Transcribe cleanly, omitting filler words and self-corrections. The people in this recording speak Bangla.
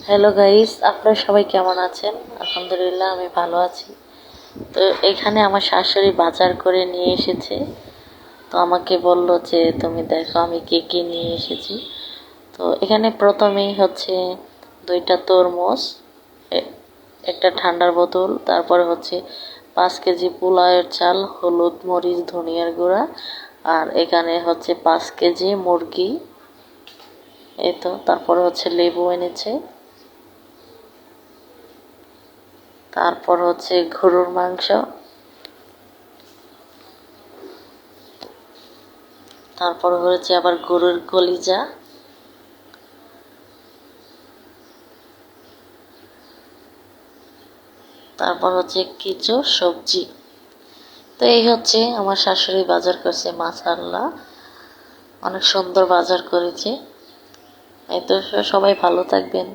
হ্যালো গাইস, আপনারা সবাই কেমন আছেন? আলহামদুলিল্লাহ আমি ভালো আছি। তো এখানে আমার শাশুড়ি বাজার করে নিয়ে এসেছে। তো আমাকে বলল যে তুমি দেখো আমি কি কি নিয়ে এসেছি। তো এখানে প্রথমেই হচ্ছে 2টা তরমুজ, একটা ঠান্ডার বোতল, তারপরে হচ্ছে 5 কেজি পোলাওয়ের চাল, হলুদ মরিচ ধনিয়ার গুঁড়া, আর এখানে হচ্ছে 5 কেজি মুরগি। এই তো তারপরে হচ্ছে লেবু এনেছে, তারপর হচ্ছে গরুর মাংস, তারপর হচ্ছে আবার গরুর কলিজা, তারপর হচ্ছে কিছু সবজি। তো এই হচ্ছে আমার শাশুড়ি বাজার করছে, মাশাআল্লাহ অনেক সুন্দর বাজার করেছে। এই তো সবাই ভালো থাকবেন।